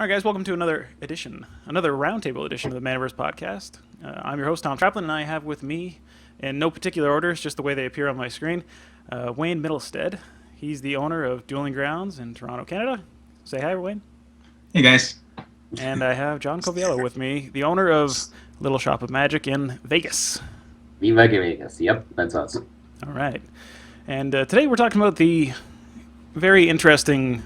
All right, guys, welcome to another roundtable edition of the Manaverse Podcast. I'm your host, Tom Traplin, and I have with me, in no particular order, it's just the way they appear on my screen, Wayne Middlestead. He's the owner of Dueling Grounds in Toronto, Canada. Say hi, Wayne. Hey, guys. And I have John Coviello with me, the owner of Little Shop of Magic in Vegas. Viva Vegas. Yep, that's us. All right. And today we're talking about the very interesting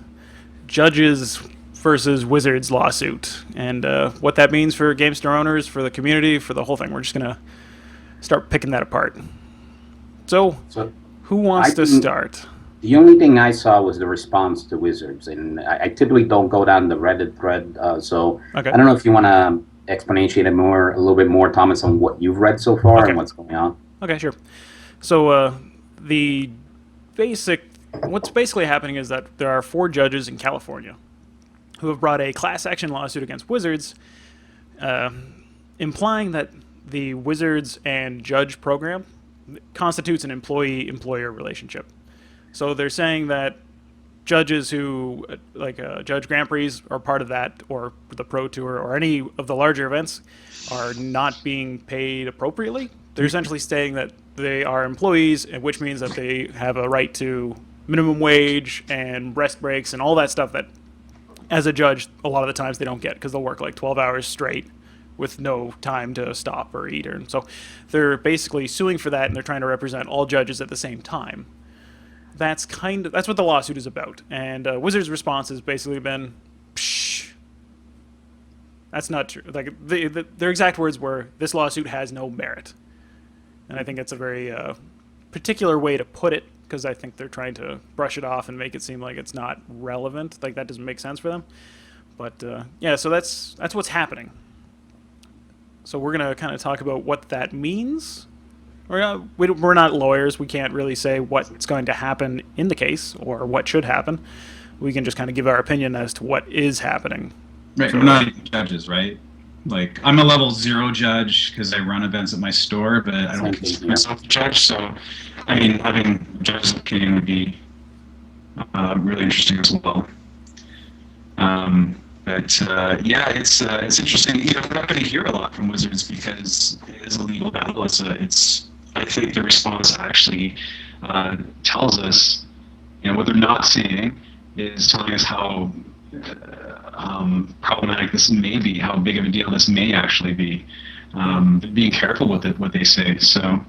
judges versus Wizards lawsuit and what that means for Game Store owners, for the community, for the whole thing. We're just going to start picking that apart. So who wants to start? The only thing I saw was the response to Wizards, and I typically don't go down the Reddit thread, so okay. I don't know if you want to expatiate a little bit more, Thomas, on what you've read so far and what's going on. Okay, sure. So what's basically happening is that there are 4 judges in California who have brought a class action lawsuit against Wizards, implying that the Wizards and judge program constitutes an employee-employer relationship. So they're saying that judges who, like Judge Grand Prix, are part of that, or the Pro Tour, or any of the larger events, are not being paid appropriately. They're essentially saying that they are employees, which means that they have a right to minimum wage and rest breaks and all that stuff that, as a judge, a lot of the times they don't get because they'll work like 12 hours straight with no time to stop or eat. And so they're basically suing for that, and they're trying to represent all judges at the same time. That's what the lawsuit is about. And Wizards' response has basically been, psh, that's not true. Like their exact words were, this lawsuit has no merit. And I think it's a very particular way to put it, because I think they're trying to brush it off and make it seem like it's not relevant. Like that doesn't make sense for them. But yeah, so that's what's happening. So we're going to kind of talk about what that means. We're not lawyers. We can't really say what's going to happen in the case or what should happen. We can just kind of give our opinion as to what is happening. Right, so, we're not even judges, right? Like, I'm a level 0 judge because I run events at my store, but I don't consider myself a judge. So, I mean, having judges opinion would be really interesting as well. Yeah, it's interesting. You know, we're not going to hear a lot from Wizards because it is a legal battle. I think the response actually tells us, you know, what they're not saying is telling us how problematic this may be, how big of a deal this may actually be. Being careful with it, what they say. So,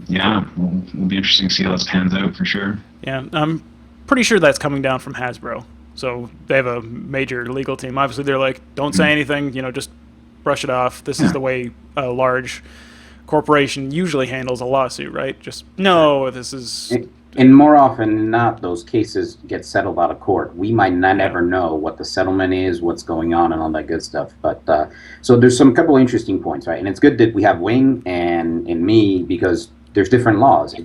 yeah, will be interesting to see how this pans out for sure. Yeah, I'm pretty sure that's coming down from Hasbro. So they have a major legal team. Obviously, they're like, don't say anything, you know, just brush it off. This is the way a large corporation usually handles a lawsuit, right? Just, no, this is... And more often than not, those cases get settled out of court. We might not ever know what the settlement is, what's going on, and all that good stuff. But so there's some couple of interesting points, right? And it's good that we have Wayne and me because there's different laws.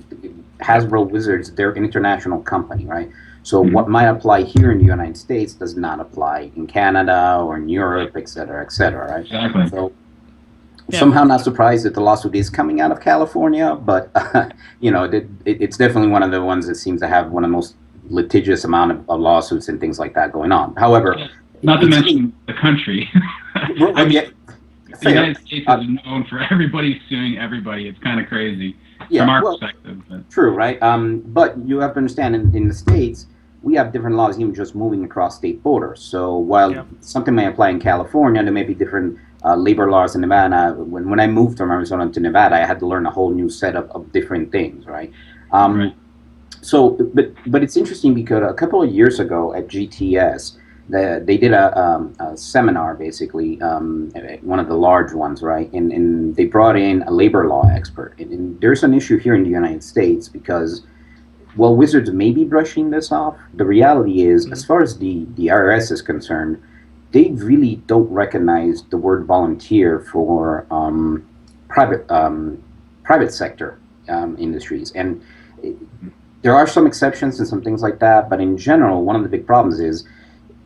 Hasbro Wizards, they're an international company, right? So what might apply here in the United States does not apply in Canada or in Europe, et cetera, right? Exactly. So somehow not surprised that the lawsuit is coming out of California, but you know, it's definitely one of the ones that seems to have one of the most litigious amount of lawsuits and things like that going on. However, not to mention the country. I mean, the United States is known for everybody suing everybody. It's kind of crazy from our perspective. But. True, right? But you have to understand, in the States, we have different laws even just moving across state borders. So while something may apply in California, there may be different labor laws in Nevada. When I moved from Arizona to Nevada, I had to learn a whole new set of different things, right? Right. So, but it's interesting because a couple of years ago at GTS, they did a seminar, basically, one of the large ones, right? And they brought in a labor law expert. And there's an issue here in the United States because, well, Wizards may be brushing this off. The reality is, as far as the IRS is concerned, they really don't recognize the word volunteer for private sector industries. And there are some exceptions and some things like that, but in general, one of the big problems is,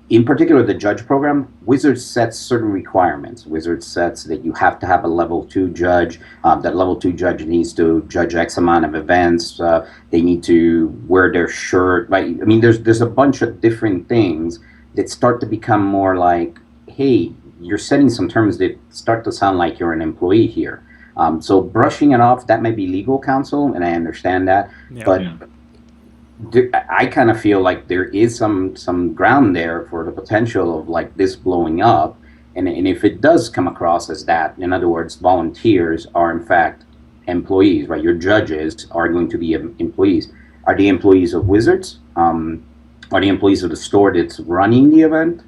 in particular, the judge program, Wizards sets certain requirements. Wizards sets that you have to have a level 2 judge. That level 2 judge needs to judge X amount of events. They need to wear their shirt. Right? I mean, there's a bunch of different things that start to become more like, hey, you're setting some terms that start to sound like you're an employee here. So brushing it off, that may be legal counsel, and I understand that. Yeah. But I kind of feel like there is some ground there for the potential of like this blowing up. And if it does come across as that, in other words, volunteers are in fact employees, right? Your judges are going to be employees. Are they employees of Wizards? Are they employees of the store that's running the event?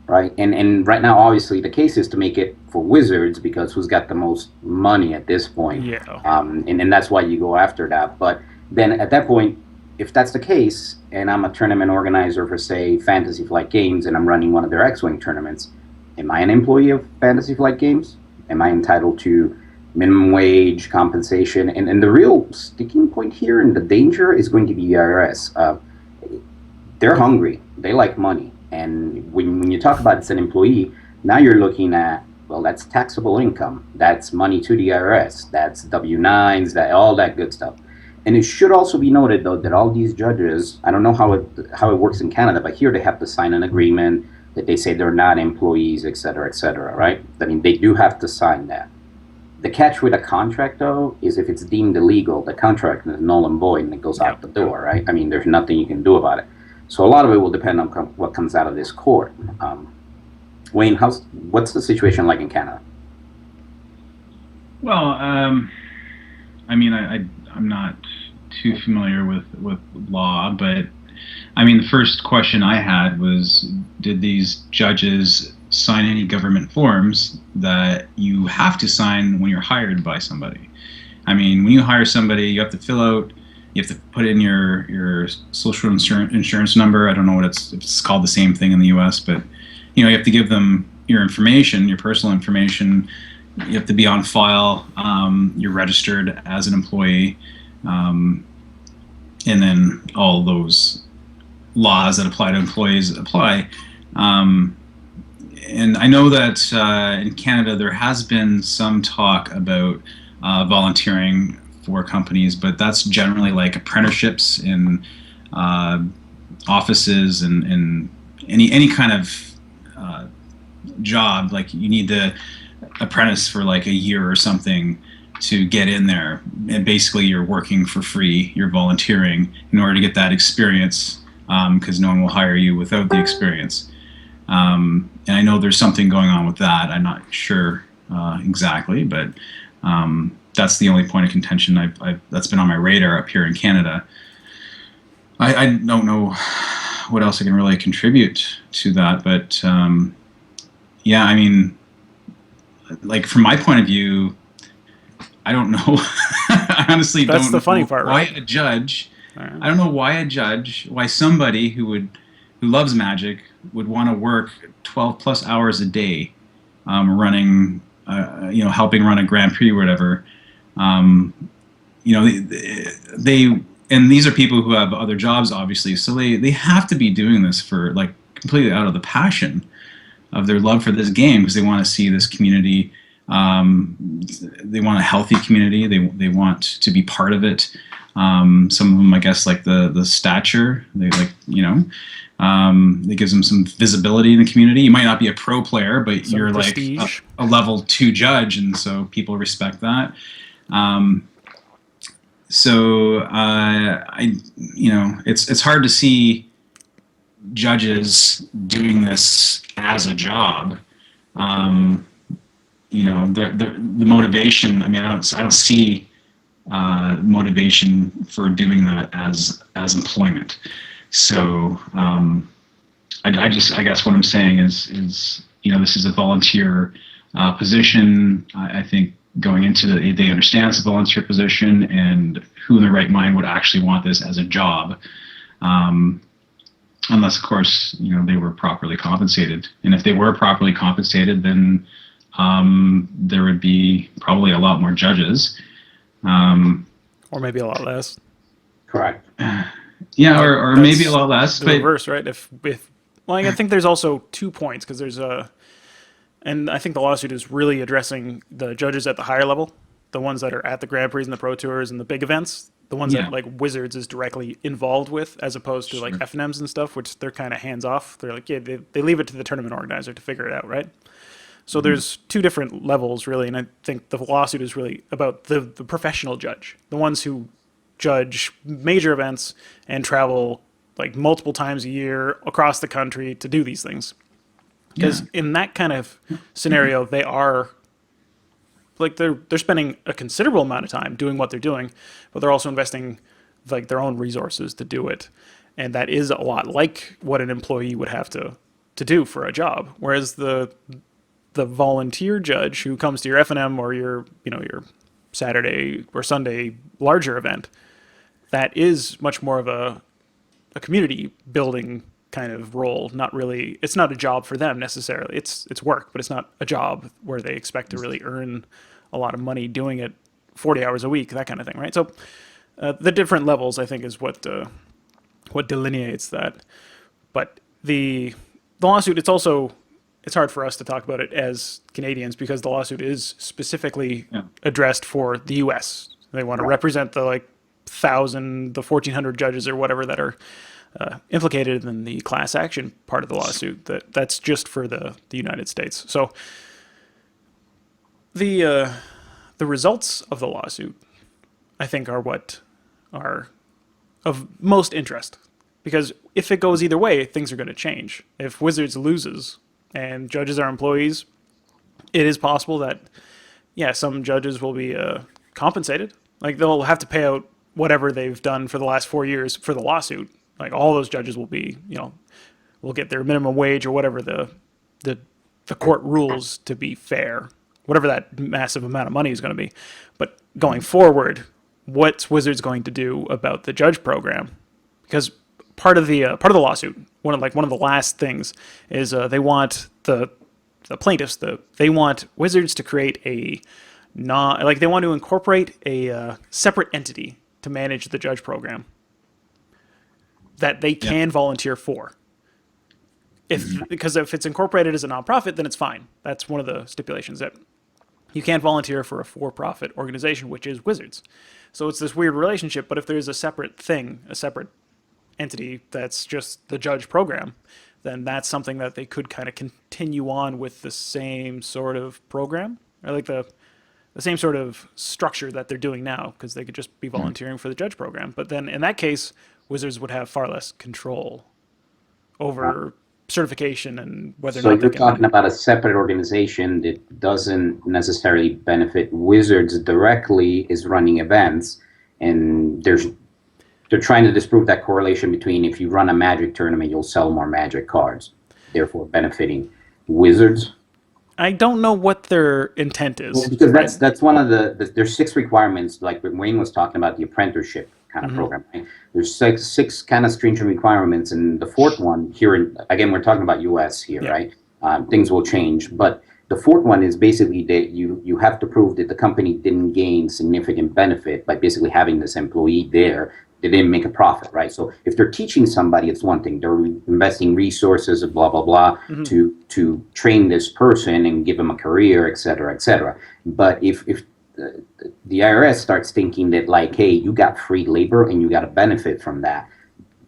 Right? And right now, obviously, the case is to make it for Wizards because who's got the most money at this point? Yeah. And that's why you go after that. But then at that point, if that's the case, and I'm a tournament organizer for, say, Fantasy Flight Games, and I'm running one of their X-Wing tournaments, am I an employee of Fantasy Flight Games? Am I entitled to minimum wage, compensation? And the real sticking point here and the danger is going to be the IRS. They're hungry. They like money. And when you talk about it's an employee, now you're looking at, well, that's taxable income. That's money to the IRS. That's W-9s, all that good stuff. And it should also be noted, though, that all these judges, I don't know how it works in Canada, but here they have to sign an agreement that they say they're not employees, et cetera, right? I mean, they do have to sign that. The catch with a contract, though, is if it's deemed illegal, the contract is null and void and it goes out the door, right? I mean, there's nothing you can do about it. So a lot of it will depend on what comes out of this court. Wayne, what's the situation like in Canada? Well, I mean, I'm not too familiar with law, but I mean, the first question I had was, did these judges sign any government forms that you have to sign when you're hired by somebody? I mean, when you hire somebody, you have to fill out, you have to put in your social insurance number. I don't know if it's called the same thing in the U.S., but you have to give them your information, your personal information. You have to be on file. You're registered as an employee, and then all those laws that apply to employees apply. And I know that in Canada there has been some talk about volunteering for companies, but that's generally like apprenticeships in offices and any kind of job. Like you need to apprentice for like a year or something to get in there, and basically you're working for free, you're volunteering in order to get that experience, because no one will hire you without the experience. And I know there's something going on with that. I'm not sure exactly, but that's the only point of contention that's been on my radar up here in Canada. I don't know what else I can really contribute to that, but yeah, I mean, like from my point of view, I don't know. I honestly don't know. That's the funny part, right? Why a judge? I don't know why somebody who loves Magic would want to work 12 plus hours a day, running, helping run a Grand Prix or whatever. And these are people who have other jobs, obviously, so they have to be doing this for like completely out of the passion of their love for this game, because they want to see this community. They want a healthy community. They want to be part of it. Some of them, I guess, like the stature. They like, it gives them some visibility in the community. You might not be a pro player, but you're prestige. Like a level 2 judge, and so people respect that. It's hard to see judges doing this as a job. The motivation. I mean, I don't see motivation for doing that as employment. So I guess what I'm saying is this is a volunteer position. I think going into it, they understand it's a volunteer position, and who in their right mind would actually want this as a job, unless of course they were properly compensated. And if they were properly compensated, then there would be probably a lot more judges, or maybe a lot less. Correct. Yeah, or maybe a lot less. The reverse, right? I think there's also 2 points, because there's and I think the lawsuit is really addressing the judges at the higher level, the ones that are at the Grand Prix and the Pro Tours and the big events. the ones Yeah. that like Wizards is directly involved with, as opposed to like Sure. FNMs and stuff, which they're kind of hands off. They're like, yeah, they leave it to the tournament organizer to figure it out, right? So there's two different levels really, and I think the lawsuit is really about the professional judge, the ones who judge major events and travel like multiple times a year across the country to do these things. Because Yeah. in that kind of scenario, they are like they're spending a considerable amount of time doing what they're doing, but they're also investing like their own resources to do it, and that is a lot like what an employee would have to do for a job. Whereas the volunteer judge who comes to your FNM or your your Saturday or Sunday larger event, that is much more of a community building kind of role. Not really, it's not a job for them necessarily. It's work, but it's not a job where they expect to really earn a lot of money doing it 40 hours a week, that kind of thing, right? So the different levels, I think, is what delineates that. But the lawsuit, it's hard for us to talk about it as Canadians because the lawsuit is specifically addressed for the U.S. They want to represent the 1,400 judges or whatever that are implicated in the class action part of the lawsuit. That's just for the United States. So the results of the lawsuit, I think, are what are of most interest. Because if it goes either way, things are going to change. If Wizards loses and judges are employees, it is possible that, some judges will be compensated. Like they'll have to pay out whatever they've done for the last 4 years for the lawsuit. Like all those judges will be, will get their minimum wage or whatever the court rules to be fair, whatever that massive amount of money is going to be. But going forward, what's Wizards going to do about the judge program? Because part of the lawsuit, one of the last things is they want the plaintiffs, they want Wizards to create they want to incorporate a separate entity to manage the judge program that they can volunteer for. Because if it's incorporated as a nonprofit, then it's fine. That's one of the stipulations, that you can't volunteer for a for-profit organization, which is Wizards. So it's this weird relationship, but if there's a separate thing, a separate entity that's just the judge program, then that's something that they could kind of continue on with the same sort of program, or like the same sort of structure that they're doing now, because they could just be volunteering for the judge program. But then in that case, Wizards would have far less control over certification and whether or So not you're they can. talking about a separate organization that doesn't necessarily benefit Wizards directly, is running events, and they're trying to disprove that correlation between if you run a Magic tournament, you'll sell more Magic cards, therefore benefiting Wizards. I don't know what their intent is. Well, because that's one of there's 6 requirements, like when Wayne was talking about the apprenticeship kind of program. Right? There's six kind of stringent requirements, and the fourth one here, again, we're talking about U.S. here, right? Things will change, but the fourth one is basically that you have to prove that the company didn't gain significant benefit by basically having this employee there. They didn't make a profit, right? So if they're teaching somebody, it's one thing. They're investing resources, blah, blah, blah, to train this person and give them a career, et cetera, et cetera. But if the IRS starts thinking that, like, hey, you got free labor and you got a benefit from that,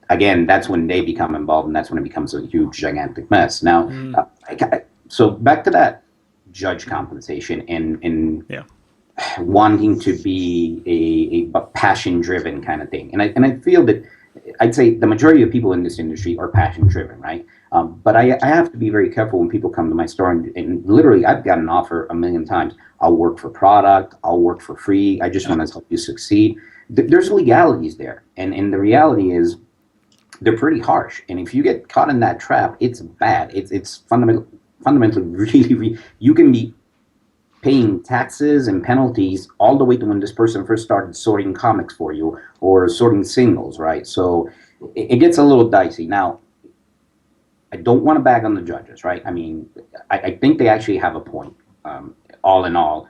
again, that's when they become involved, and that's when it becomes a huge, gigantic mess. Now, so back to that judge compensation and wanting to be a passion-driven kind of thing. And I feel that I'd say the majority of people in this industry are passion-driven, right? But I have to be very careful when people come to my store, and literally I've gotten an offer a million times. I'll work for product. I'll work for free. I just want to help you succeed. There's legalities there. And the reality is they're pretty harsh. And if you get caught in that trap, it's bad. It's fundamentally really, you can be paying taxes and penalties all the way to when this person first started sorting comics for you or sorting singles, right? So it gets a little dicey. Now, I don't want to bag on the judges, right? I mean, I think they actually have a point. All in all,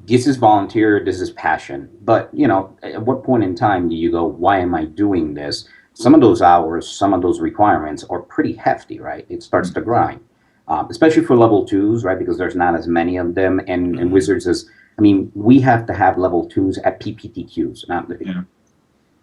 this is volunteer, this is passion. But, at what point in time do you go, why am I doing this? Some of those hours, some of those requirements are pretty hefty, right? It starts to grind. Especially for level 2s, right? Because there's not as many of them, and Wizards I mean, we have to have level 2s at PPTQs. Yeah.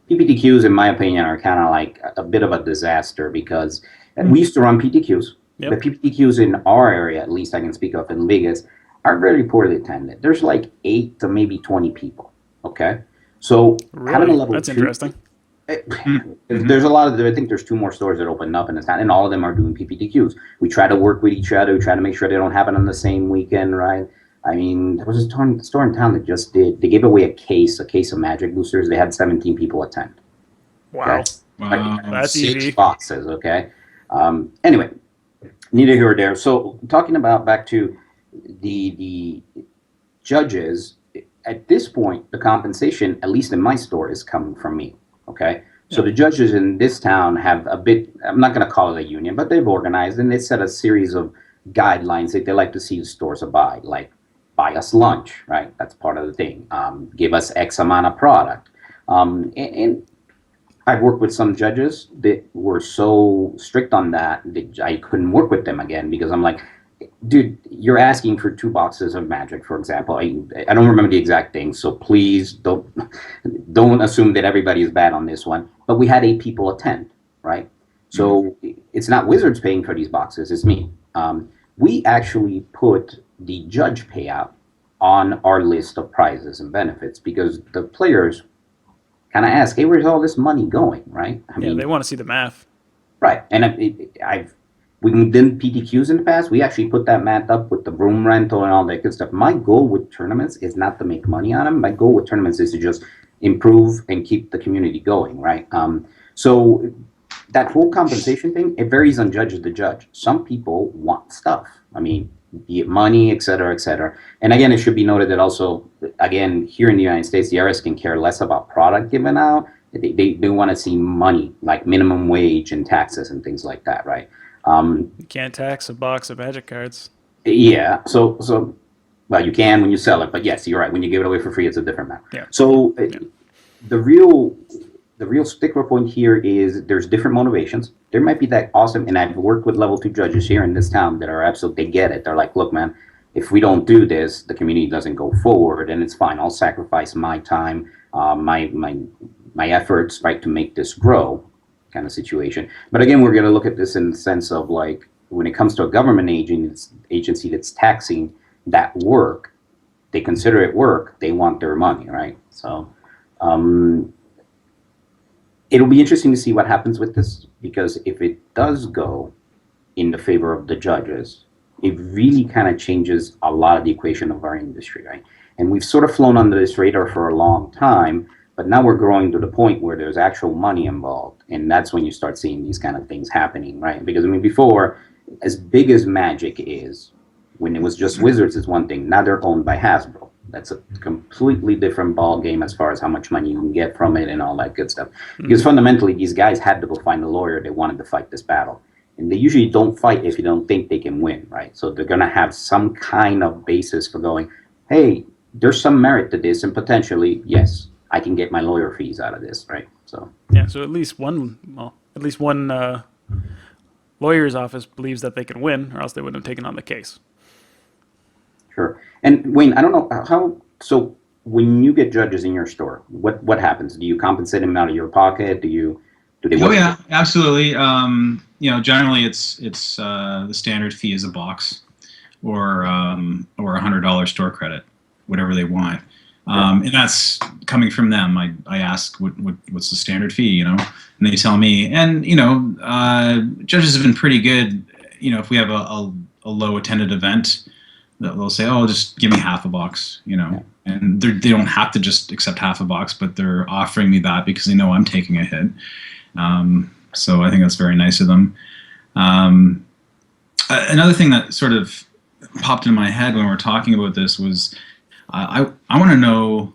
PPTQs, in my opinion, are kind of like a bit of a disaster because we used to run PTQs. Yep. The PPTQs in our area, at least I can speak of in Vegas, are very poorly attended. There's like 8 to maybe 20 people. Okay, so having a Really? level That's 2, interesting. there's a lot of, I think there's 2 more stores that opened up in the town, and all of them are doing PPTQs. We try to work with each other. We try to make sure they don't happen on the same weekend, right? I mean, there was a store in town that just did. They gave away a case of Magic boosters. They had 17 people attend. Wow. Okay? Wow. That's 6 easy. boxes. Okay. Anyway, neither here or there. So talking about back to the judges. At this point, the compensation, at least in my store, is coming from me. Okay. So the judges in this town have a bit, I'm not going to call it a union, but they've organized and they set a series of guidelines that they like to see the stores abide, like buy us lunch, right? That's part of the thing. Give us X amount of product. And I've worked with some judges that were so strict on that I couldn't work with them again because I'm like, dude, you're asking for 2 boxes of Magic, for example. I don't remember the exact thing, so please don't assume that everybody is bad on this one. But we had 8 people attend, right? So it's not Wizards paying for these boxes; it's me. We actually put the judge payout on our list of prizes and benefits because the players kind of ask, "Hey, where's all this money going?" Right? I Yeah, they want to see the math. Right, and we did PTQs in the past. We actually put that math up with the room rental and all that good stuff. My goal with tournaments is not to make money on them. My goal with tournaments is to just improve and keep the community going, right? So that whole compensation thing, it varies on judge to judge. Some people want stuff. I mean, be it money, et cetera, et cetera. And again, it should be noted that also, again, here in the United States, the IRS can care less about product given out. They want to see money, like minimum wage and taxes and things like that, right? You can't tax a box of Magic cards. Yeah. So, well, you can when you sell it, but yes, you're right. When you give it away for free, it's a different matter. Yeah. So, the real stickler point here is there's different motivations. There might be that awesome, and I've worked with level 2 judges here in this town that are absolutely, they get it. They're like, look, man, if we don't do this, the community doesn't go forward, and it's fine. I'll sacrifice my time, my efforts, right, to make this grow. Kind of situation. But again, we're going to look at this in the sense of like when it comes to a government agency that's taxing that work, they consider it work, they want their money, right? So it'll be interesting to see what happens with this because if it does go in the favor of the judges, it really kind of changes a lot of the equation of our industry, right? And we've sort of flown under this radar for a long time. But now we're growing to the point where there's actual money involved. And that's when you start seeing these kind of things happening, right? Because, I mean, before, as big as Magic is, when it was just Wizards is one thing. Now they're owned by Hasbro. That's a completely different ball game as far as how much money you can get from it and all that good stuff. Because fundamentally, these guys had to go find a lawyer. They wanted to fight this battle. And they usually don't fight if you don't think they can win, right? So they're going to have some kind of basis for going, hey, there's some merit to this, and potentially, yes, I can get my lawyer fees out of this, right? So yeah, so at least one lawyer's office believes that they can win, or else they wouldn't have taken on the case. Sure. And Wayne, I don't know how. So when you get judges in your store, what happens? Do you compensate them out of your pocket? Do they? Oh yeah, absolutely. Generally it's the standard fee is a box, or $100 store credit, whatever they want. And that's coming from them. I ask what's the standard fee, and they tell me. And judges have been pretty good. If we have a low attended event, they'll say, "Oh, just give me half a box," and they don't have to just accept half a box, but they're offering me that because they know I'm taking a hit. So I think that's very nice of them. Another thing that sort of popped in my head when we were talking about this was. I want to know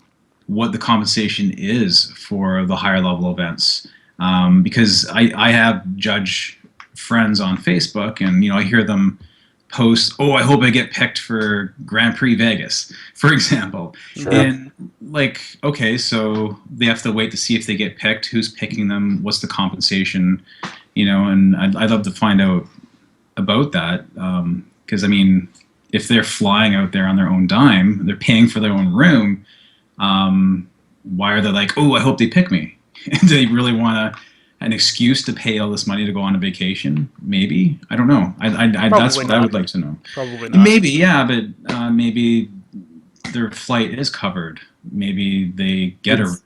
what the compensation is for the higher level events because I have judge friends on Facebook and I hear them post, "Oh, I hope I get picked for Grand Prix Vegas," for example. Sure. And like, okay, so they have to wait to see if they get picked, who's picking them, what's the compensation, and I'd love to find out about that because I mean. if they're flying out there on their own dime, they're paying for their own room. Why are they like, oh, I hope they pick me? Do they really want an excuse to pay all this money to go on a vacation? Maybe. I don't know. That's what I would like to know. Probably not. Maybe, yeah, but maybe their flight is covered. Maybe they get a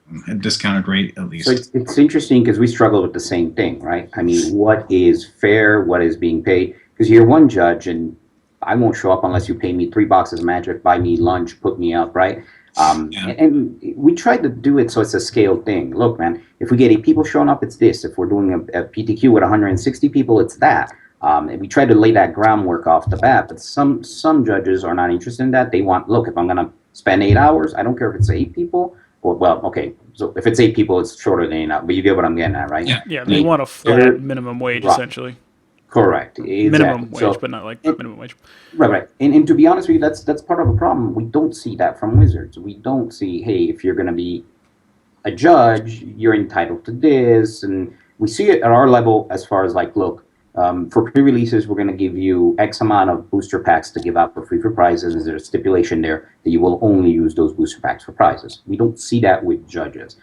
discounted rate at least. So it's interesting because we struggle with the same thing, right? I mean, what is fair? What is being paid? Because you're one judge, and I won't show up unless you pay me 3 boxes of Magic, buy me lunch, put me up, right? And we try to do it so it's a scale thing. Look, man, if we get 8 people showing up, it's this. If we're doing a PTQ with 160 people, it's that. And we try to lay that groundwork off the bat. But some judges are not interested in that. They want, look, if I'm going to spend 8 hours, I don't care if it's 8 people. Or, well, okay, so if it's 8 people, it's shorter than 8 hours. But you get what I'm getting at, right? Yeah, they want a flat minimum wage, essentially. Correct. Exactly. Minimum wage, but not like minimum wage. Right. And to be honest with you, that's part of the problem. We don't see that from Wizards. We don't see, hey, if you're going to be a judge, you're entitled to this. And we see it at our level as far as like, look, for pre-releases, we're going to give you X amount of booster packs to give out for free for prizes. Is there a stipulation there that you will only use those booster packs for prizes? We don't see that with judges.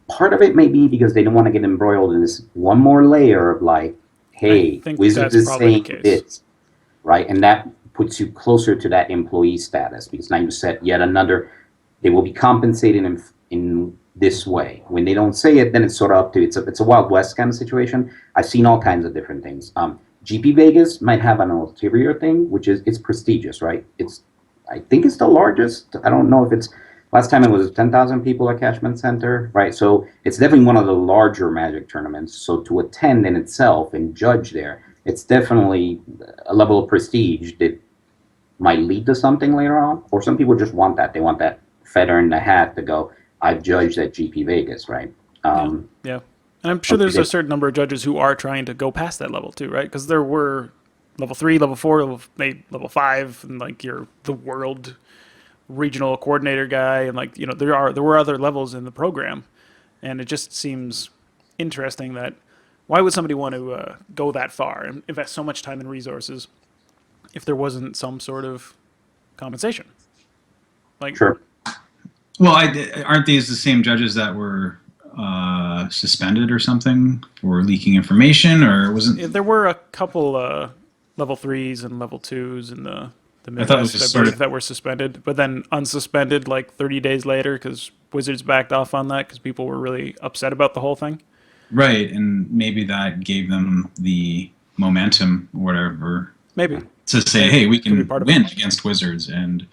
Part of it may be because they don't want to get embroiled in this one more layer of like, hey, Wizards is saying this, right? And that puts you closer to that employee status because now you set yet another, they will be compensated in this way. When they don't say it, then it's sort of up to, it's a Wild West kind of situation. I've seen all kinds of different things. GP Vegas might have an ulterior thing, which is, it's prestigious, right? I think it's the largest. I don't know if it's, last time it was 10,000 people at Cashman Center, right? So it's definitely one of the larger Magic tournaments. So to attend in itself and judge there, it's definitely a level of prestige that might lead to something later on. Or some people just want that. They want that feather in the hat to go, I've judged at GP Vegas, right? Yeah. And I'm sure there's a certain number of judges who are trying to go past that level too, right? Because there were level 3, level 4, level 5, and like you're the world regional coordinator guy, and like, you know, there were other levels in the program, and it just seems interesting that why would somebody want to go that far and invest so much time and resources if there wasn't some sort of compensation? Like, sure. Well, aren't these the same judges that were suspended or something for leaking information, or wasn't? There were a couple level 3s and level 2s in the I thought it was just sort of that were suspended, but then unsuspended like 30 days later because Wizards backed off on that because people were really upset about the whole thing. Right, and maybe that gave them the momentum or whatever. Maybe. To say, hey, we can win against Wizards, and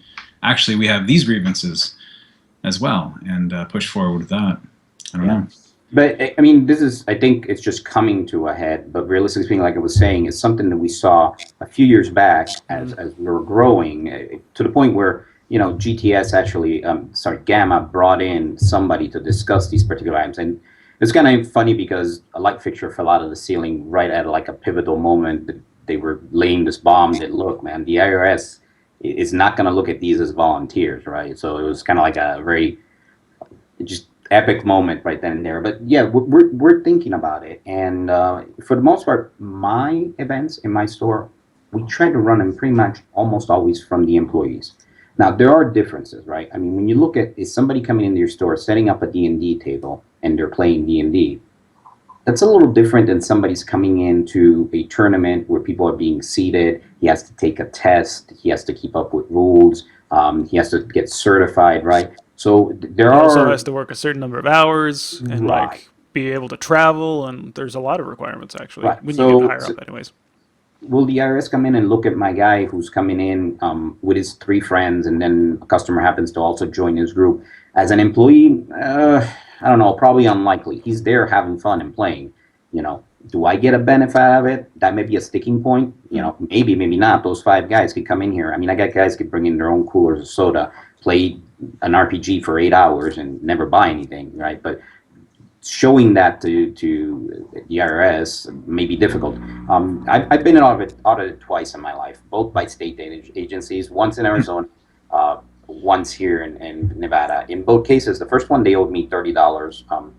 actually we have these grievances as well, and push forward with that. I don't know. But, I mean, this is, I think it's just coming to a head, but realistically speaking, like I was saying, it's something that we saw a few years back as we were growing to the point where, you know, GTS actually, Gamma brought in somebody to discuss these particular items. And it's kind of funny because a light fixture fell out of the ceiling right at like a pivotal moment that they were laying this bomb that, look, man, the IRS is not going to look at these as volunteers, right? So it was kind of like a very just epic moment right then and there. But yeah, we're thinking about it, and for the most part, my events in my store, we try to run them pretty much almost always from the employees. Now there are differences, right? I mean, when you look at, is somebody coming into your store setting up a D&D table and they're playing D&D, that's a little different than somebody's coming into a tournament where people are being seated. He has to take a test. He has to keep up with rules. He has to get certified, right? So there are also has to work a certain number of hours and like be able to travel, and there's a lot of requirements actually when you get higher up, anyways. Will the IRS come in and look at my guy who's coming in with his 3 friends, and then a customer happens to also join his group as an employee? I don't know, probably unlikely. He's there having fun and playing. You know, do I get a benefit out of it? That may be a sticking point. You know, maybe not. Those 5 guys could come in here. I mean, I got guys could bring in their own coolers of soda, play an RPG for 8 hours and never buy anything, right? But showing that to the IRS may be difficult. I've been audited twice in my life, both by state agencies, once in Arizona, once here in Nevada. In both cases, the first one, they owed me $30.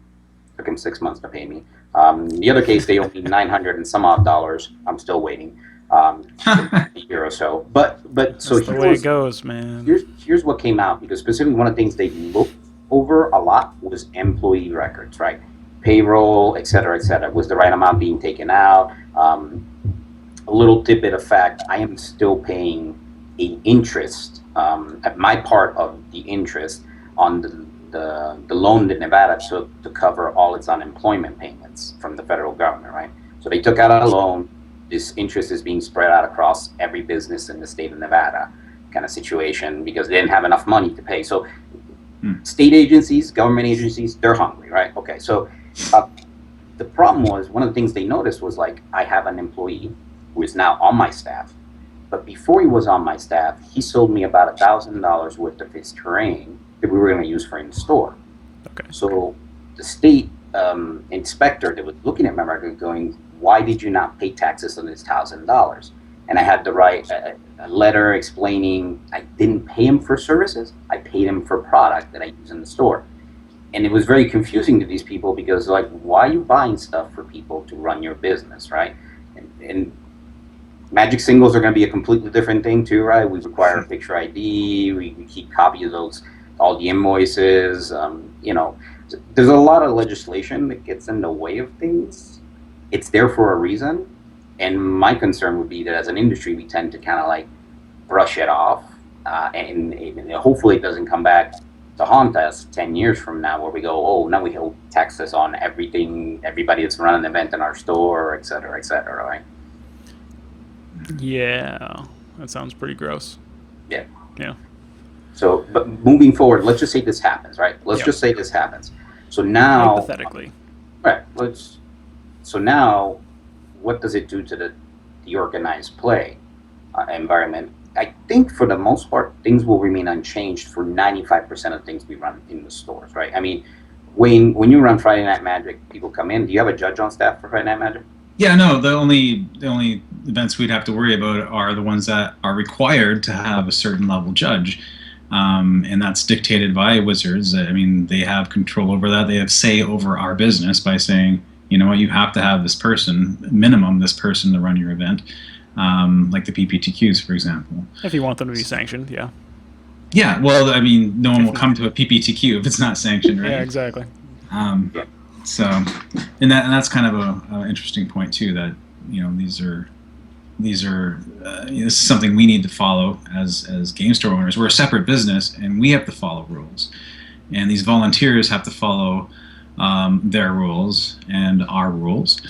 Took him 6 months to pay me. The other case, they owed me $900 and some odd dollars. I'm still waiting. A year or so. But so That's the way it goes, man. here's what came out, because specifically one of the things they looked over a lot was employee records, right? Payroll, et cetera, et cetera. Was the right amount being taken out? A little tidbit of fact: I am still paying an interest, at my part of the interest on the loan that Nevada took to cover all its unemployment payments from the federal government, right? So they took out a loan. This interest is being spread out across every business in the state of Nevada, kind of situation, because they didn't have enough money to pay. So state agencies, government agencies, they're hungry, right? Okay, so the problem was, one of the things they noticed was, like, I have an employee who is now on my staff, but before he was on my staff, he sold me about $1,000 worth of his terrain that we were going to use for in store. Okay. So the state inspector that was looking at my record going, why did you not pay taxes on this $1,000? And I had to write a letter explaining I didn't pay him for services. I paid him for product that I use in the store. And it was very confusing to these people, because, like, why are you buying stuff for people to run your business, right? And Magic singles are going to be a completely different thing too, right? We require a picture ID. We keep copies of those, all the invoices. There's a lot of legislation that gets in the way of things. It's there for a reason. And my concern would be that as an industry, we tend to kind of like brush it off. And hopefully it doesn't come back to haunt us 10 years from now, where we go, oh, now we owe taxes on everybody that's running an event in our store, et cetera, right? Yeah, that sounds pretty gross. Yeah. Yeah. So, but moving forward, let's just say this happens, right? Let's just say this happens. So now, hypothetically, right? So now, what does it do to the organized play environment? I think for the most part, things will remain unchanged for 95% of things we run in the stores, right? I mean, when you run Friday Night Magic, people come in. Do you have a judge on staff for Friday Night Magic? Yeah, no. The only events we'd have to worry about are the ones that are required to have a certain level judge, and that's dictated by Wizards. I mean, they have control over that. They have say over our business by saying, you know what, you have to have this person, minimum this person, to run your event, like the PPTQs, for example. If you want them to be sanctioned, yeah. Yeah, well, I mean, no one will come to a PPTQ if it's not sanctioned, right? Yeah, exactly. So, and that's kind of a interesting point too. That these are this is something we need to follow as game store owners. We're a separate business, and we have to follow rules. And these volunteers have to follow their rules and our rules.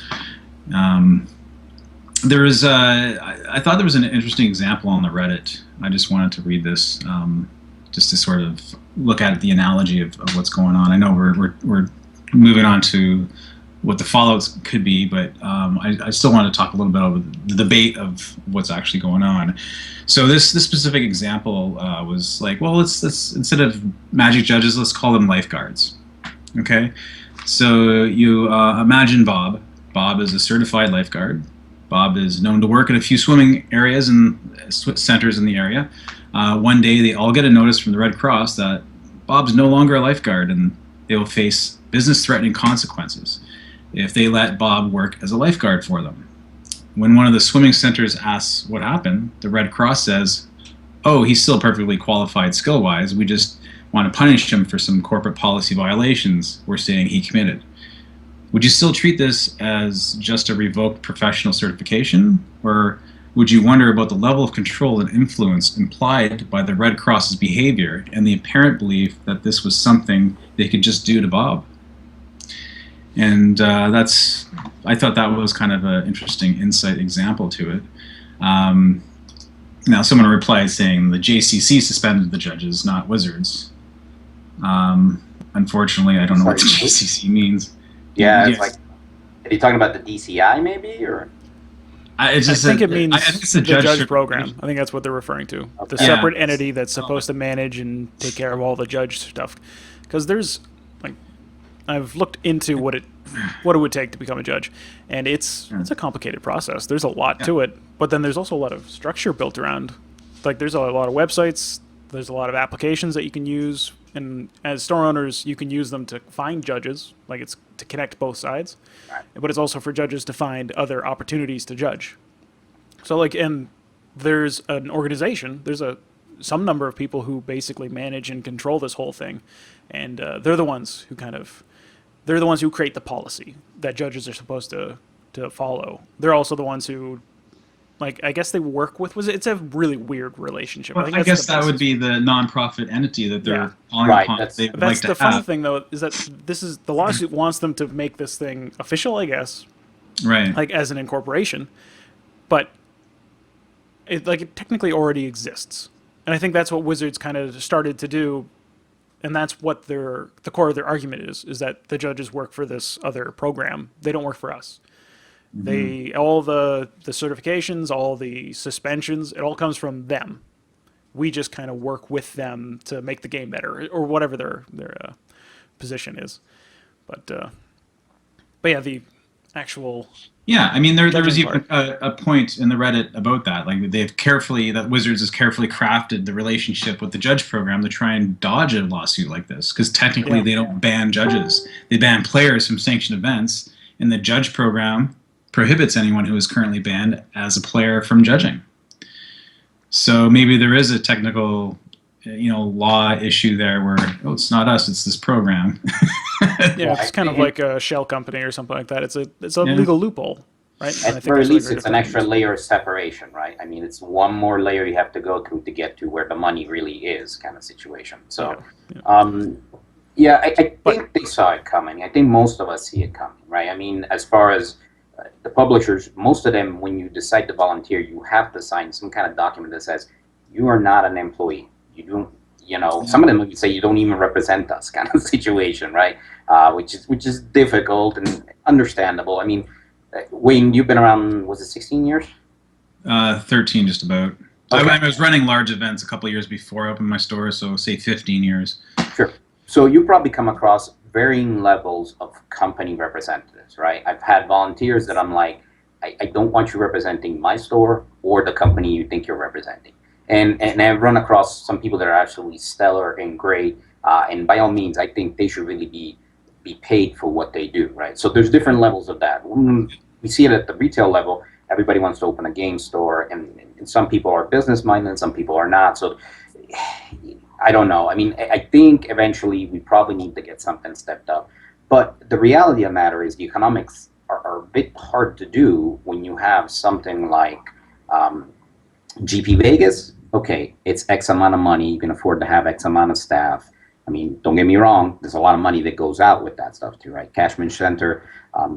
There is I thought there was an interesting example on the Reddit. I just wanted to read this just to sort of look at the analogy of what's going on. I know we're moving on to what the fallouts could be, but I still want to talk a little bit about the debate of what's actually going on. So this specific example was like, well, let's instead of magic judges, let's call them lifeguards. Okay, so you imagine Bob. Bob is a certified lifeguard. Bob is known to work at a few swimming areas and centers in the area. One day, they all get a notice from the Red Cross that Bob's no longer a lifeguard, and they will face business-threatening consequences if they let Bob work as a lifeguard for them. When one of the swimming centers asks what happened, the Red Cross says, oh, he's still perfectly qualified skill-wise. We just want to punish him for some corporate policy violations we're saying he committed. Would you still treat this as just a revoked professional certification? Or would you wonder about the level of control and influence implied by the Red Cross's behavior and the apparent belief that this was something they could just do to Bob? And I thought that was kind of an interesting insight example to it. Now, someone replied saying the JCC suspended the judges, not Wizards. Unfortunately, I don't know what the JCC means. Yeah, it's like, are you talking about the DCI maybe, or? I think it means it's the judge program. I think that's what they're referring to. Okay. The separate entity that's supposed to manage and take care of all the judge stuff. Because there's, like, I've looked into what it would take to become a judge, and it's a complicated process. There's a lot to it, but then there's also a lot of structure built around. Like, there's a lot of websites, there's a lot of applications that you can use, and as store owners, you can use them to find judges. Like, it's to connect both sides, but it's also for judges to find other opportunities to judge. So like, and there's an organization. There's some number of people who basically manage and control this whole thing, and they're the ones who they're the ones who create the policy that judges are supposed to follow. They're also the ones who, like, I guess they work with. It's a really weird relationship. Well, I guess that would be the nonprofit entity that they're calling Right, upon. that's- They would That's like the to funny have. thing, though, is that the lawsuit wants them to make this thing official, I guess, Right. like as an incorporation, but it technically already exists, and I think that's what Wizards kind of started to do, and that's what the core of their argument is that the judges work for this other program. They don't work for us. They all the certifications, all the suspensions, it all comes from them. We just kind of work with them to make the game better, or whatever their position is. But yeah, the actual Yeah, I mean, there was Judging even a point in the Reddit about that. Like, that Wizards has carefully crafted the relationship with the judge program to try and dodge a lawsuit like this, because technically Yeah. they don't ban judges. They ban players from sanctioned events, and the judge program prohibits anyone who is currently banned as a player from judging. So maybe there is a technical, law issue there where, it's not us, it's this program. yeah, it's kind of like a shell company or something like that. It's a legal loophole, right? And I At think very that's what least, they're it's an defending. extra layer of separation, right? I mean, it's one more layer you have to go through to get to where the money really is, kind of situation. So, I think they saw it coming. I think most of us see it coming, right? I mean, as far as the publishers, most of them, when you decide to volunteer, you have to sign some kind of document that says you are not an employee. You don't, some of them would say you don't even represent us, kind of situation, right? Which is difficult and understandable. I mean, Wayne, you've been around, was it 16 years? 13 just about. Okay. I was running large events a couple of years before I opened my store, so say 15 years. Sure. So you probably come across varying levels of company representatives, right? I've had volunteers that I'm like, I don't want you representing my store or the company you think you're representing. And I've run across some people that are absolutely stellar and great. And by all means, I think they should really be paid for what they do, right? So there's different levels of that. When we see it at the retail level. Everybody wants to open a game store, and some people are business-minded, and some people are not. So I don't know. I mean, I think eventually we probably need to get something stepped up. But the reality of the matter is the economics are a bit hard to do when you have something like GP Vegas. Okay, it's X amount of money. You can afford to have X amount of staff. I mean, don't get me wrong. There's a lot of money that goes out with that stuff too, right? Cashman Center,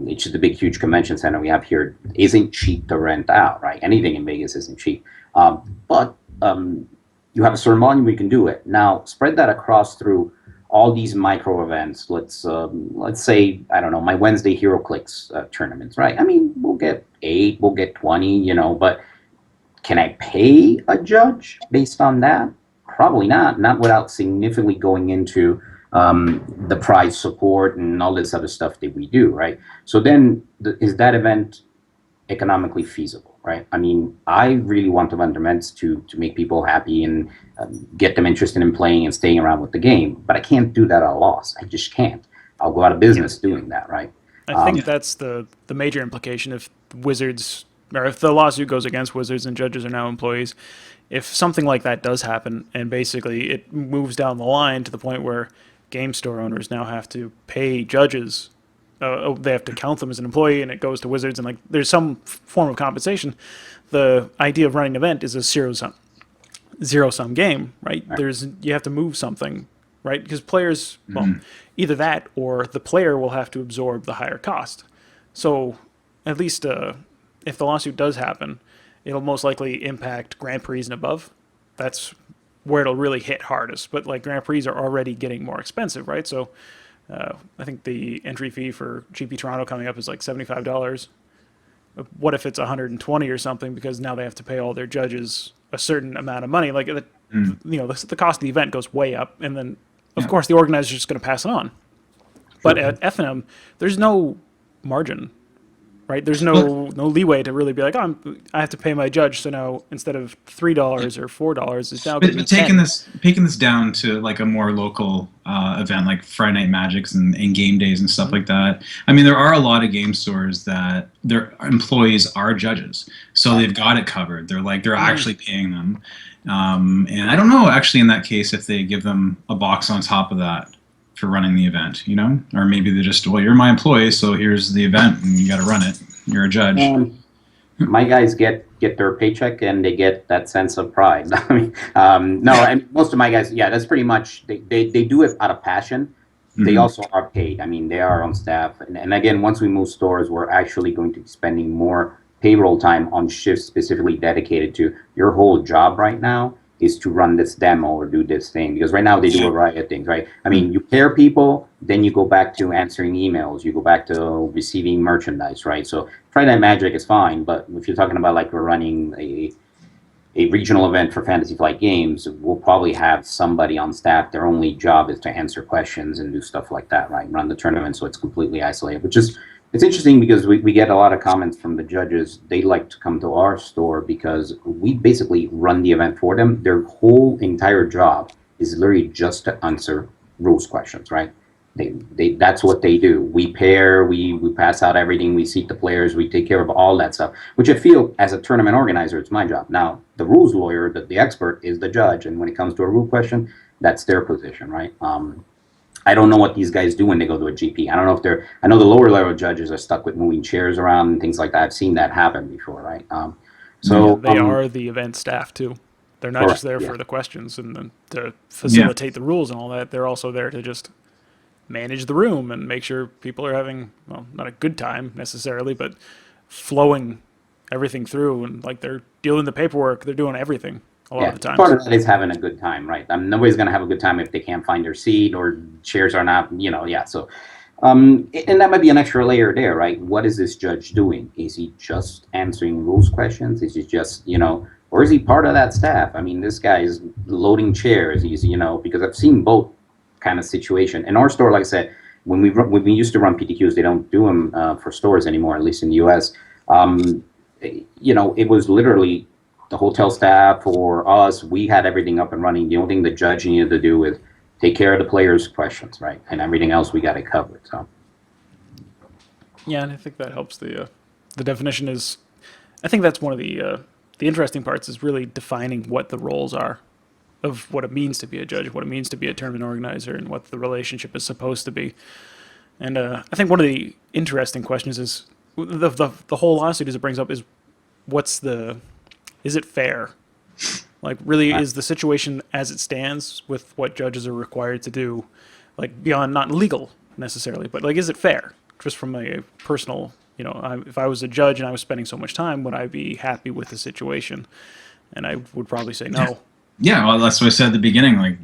it's just a big, huge convention center we have here, isn't cheap to rent out, right? Anything in Vegas isn't cheap. But you have a certain volume where you can do it. Now, spread that across through all these micro events. Let's say, I don't know, my Wednesday Hero Clicks tournaments, right? I mean, we'll get 8, we'll get 20, but can I pay a judge based on that? Probably not without significantly going into the prize support and all this other stuff that we do, right? So then, is that event economically feasible, right? I mean, I really want to run events to make people happy and get them interested in playing and staying around with the game, but I can't do that at a loss. I just can't. I'll go out of business doing that, right? I think that's the major implication if Wizards, or if the lawsuit goes against Wizards and judges are now employees. If something like that does happen, and basically it moves down the line to the point where game store owners now have to pay judges, they have to count them as an employee, and it goes to Wizards, and like there's some form of compensation. The idea of running an event is a zero sum game, right? You have to move something, right? Because players, either that or the player will have to absorb the higher cost. So at least if the lawsuit does happen, it'll most likely impact Grand Prix and above. That's where it'll really hit hardest. But like Grand Prix are already getting more expensive, right? So I think the entry fee for GP Toronto coming up is like $75. What if it's $120 or something? Because now they have to pay all their judges a certain amount of money. Like the cost of the event goes way up, and then of course the organizer's just going to pass it on. But at F&M, there's no margin. right? There's no leeway to really be like, oh, I have to pay my judge, so now instead of $3 or $4, it's now going to be But taking 10. this down to like a more local event like Friday Night Magics and game days and stuff like that. I mean, there are a lot of game stores that their employees are judges, so they've got it covered. They're actually paying them, and I don't know actually in that case if they give them a box on top of that for running the event, or maybe they just, well, you're my employee, so here's the event and you got to run it. You're a judge. My guys get their paycheck and they get that sense of pride. I mean, no, and most of my guys, yeah, that's pretty much, they do it out of passion. They also are paid. I mean, they are on staff. And again, once we move stores, we're actually going to be spending more payroll time on shifts specifically dedicated to your whole job right now is to run this demo or do this thing, because right now they do a variety of things, right? I mean, you pair people, then you go back to answering emails, you go back to receiving merchandise, right? So Friday Night Magic is fine, but if you're talking about like we're running a regional event for Fantasy Flight Games, we'll probably have somebody on staff. Their only job is to answer questions and do stuff like that, right? Run the tournament, so it's completely isolated, which is, it's interesting because we get a lot of comments from the judges. They like to come to our store because we basically run the event for them. Their whole entire job is literally just to answer rules questions, right? That's what they do. We pair, we pass out everything, we seat the players, we take care of all that stuff, which I feel as a tournament organizer, it's my job. Now, the rules lawyer, the expert, is the judge, and when it comes to a rule question, that's their position, right? I don't know what these guys do when they go to a GP. I don't know if I know the lower level judges are stuck with moving chairs around and things like that. I've seen that happen before, right? They are the event staff too. They're not just there for the questions and then to facilitate the rules and all that. They're also there to just manage the room and make sure people are having, well, not a good time necessarily, but flowing everything through, and like they're dealing the paperwork, they're doing everything a lot of the time. Part of that is having a good time, right? Nobody's going to have a good time if they can't find their seat or chairs are not, so and that might be an extra layer there, right? What is this judge doing? Is he just answering rules questions? Is he just, or is he part of that staff? I mean, this guy is loading chairs. He's, because I've seen both kind of situation. In our store, like I said, when we used to run PTQs, they don't do them for stores anymore, at least in the US. It was literally the hotel staff or us. We had everything up and running. The only thing the judge needed to do is take care of the players' questions, right? And everything else we got it covered. So. Yeah, and I think that helps. The definition is, I think that's one of the interesting parts is really defining what the roles are of what it means to be a judge, what it means to be a tournament organizer, and what the relationship is supposed to be. And I think one of the interesting questions is the whole lawsuit as it brings up is is it fair? Like, really, is the situation as it stands with what judges are required to do, like beyond not legal necessarily, but like, is it fair? Just from a personal, if I was a judge and I was spending so much time, would I be happy with the situation? And I would probably say no. Yeah, well, that's what I said at the beginning. Like,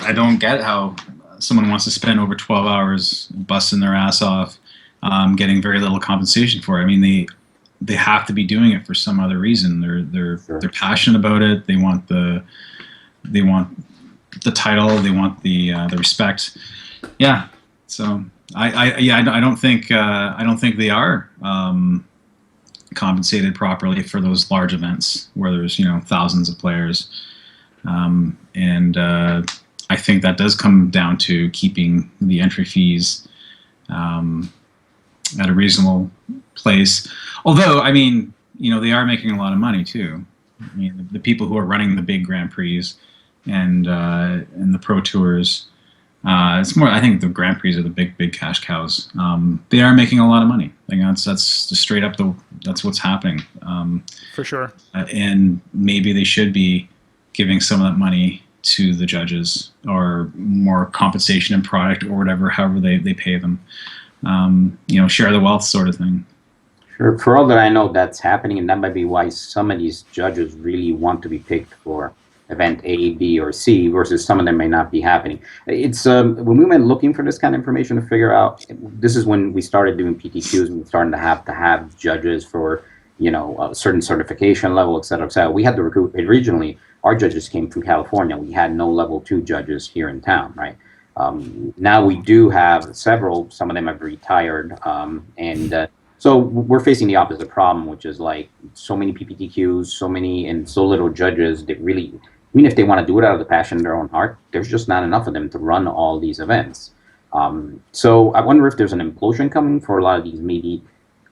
I don't get how someone wants to spend over 12 hours busting their ass off, getting very little compensation for it. I mean, they have to be doing it for some other reason. They're passionate about it. They want the title. They want the respect. Yeah. So I don't think they are compensated properly for those large events where there's thousands of players. And I think that does come down to keeping the entry fees at a reasonable place. Although, I mean, they are making a lot of money too. I mean, the people who are running the big Grand Prix and the Pro Tours, it's more, I think the Grand Prix are the big cash cows. They are making a lot of money. I think that's just straight up that's what's happening. For sure. And maybe they should be giving some of that money to the judges, or more compensation and product, or whatever, however they pay them. Share the wealth sort of thing. Sure. For all that I know, that's happening, and that might be why some of these judges really want to be picked for event A, B, or C, versus some of them may not be happening. It's when we went looking for this kind of information to figure out, this is when we started doing PTQs and we started to have judges for a certain certification level, et cetera, et cetera. We had to recruit. Originally, our judges came from California. We had no level 2 judges here in town, right? Now we do have several. Some of them have retired, and So we're facing the opposite problem, which is like so many PPTQs, so many and so little judges that really, even if they want to do it out of the passion in their own heart, there's just not enough of them to run all these events. So I wonder if there's an implosion coming for a lot of these maybe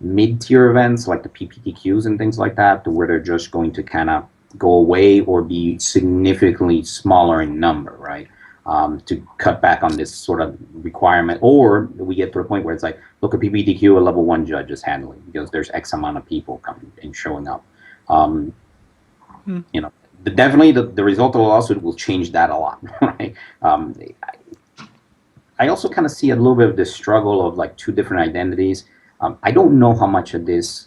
mid-tier events like the PPTQs and things like that, to where they're just going to kind of go away or be significantly smaller in number, right? To cut back on this sort of requirement, or we get to a point where it's like, look, a PPTQ, a level 1 judge is handling because there's X amount of people coming and showing up. You know, definitely the result of the lawsuit will change that a lot, right? I also kind of see a little bit of this struggle of like two different identities. I don't know how much of this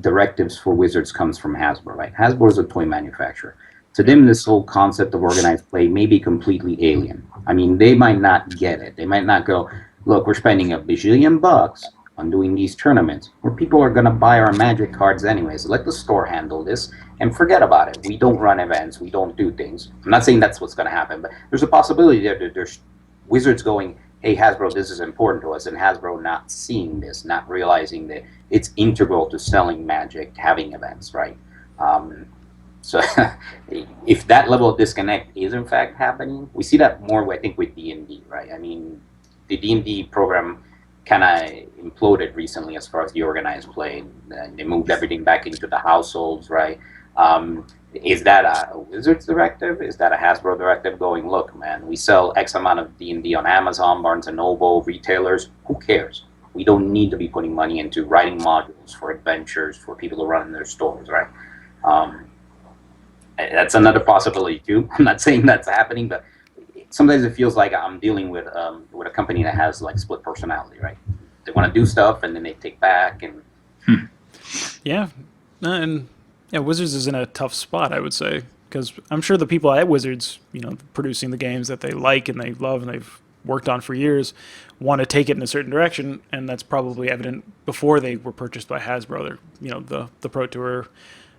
directives for Wizards comes from Hasbro, right? Hasbro is a toy manufacturer. To them, this whole concept of organized play may be completely alien. I mean, they might not get it. They might not go, look, we're spending $1 billion on doing these tournaments where people are going to buy our Magic cards anyways. Let the store handle this and forget about it. We don't run events. We don't do things. I'm not saying that's what's going to happen, but there's a possibility that there's Wizards going, hey, Hasbro, this is important to us, and Hasbro not seeing this, not realizing that it's integral to selling Magic, having events, right? So if that level of disconnect is in fact happening, we see that more, I think, with D&D, right? I mean, the D&D program kind of imploded recently as far as the organized play. They moved everything back into the households, right? Is that a Wizards directive? Is that a Hasbro directive going, look, man, we sell X amount of D&D on Amazon, Barnes & Noble, retailers. Who cares? We don't need to be putting money into writing modules for adventures for people to run in their stores, right? That's another possibility too. I'm not saying that's happening, but sometimes it feels like I'm dealing with a company that has like split personality, right? They want to do stuff and then they take back and. Yeah, and yeah, Wizards is in a tough spot, I would say, because I'm sure the people at Wizards, you know, producing the games that they like and they love and they've worked on for years, want to take it in a certain direction, and that's probably evident before they were purchased by Hasbro. They're, you know, the Pro Tour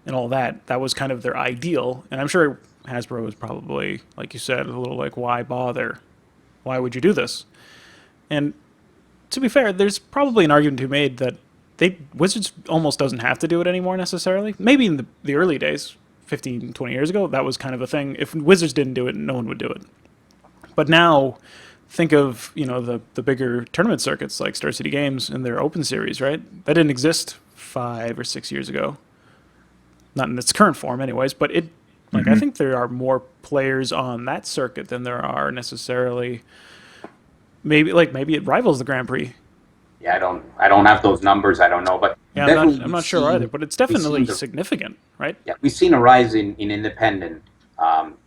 and all that. That was kind of their ideal, and I'm sure Hasbro was probably, like you said, a little like, why bother? Why would you do this? And to be fair, there's probably an argument to be made that Wizards almost doesn't have to do it anymore necessarily. Maybe in the early days, 15, 20 years ago, that was kind of a thing. If Wizards didn't do it, no one would do it. But now, think of, you know, the bigger tournament circuits like Star City Games and their Open Series, right? That didn't exist 5 or 6 years ago. Not in its current form, anyways. But it, like, I think there are more players on that circuit than there are necessarily. Maybe it rivals the Grand Prix. Yeah, I don't have those numbers. I don't know, but yeah, I'm not sure either. But it's definitely significant, right? Yeah, we've seen a rise in independent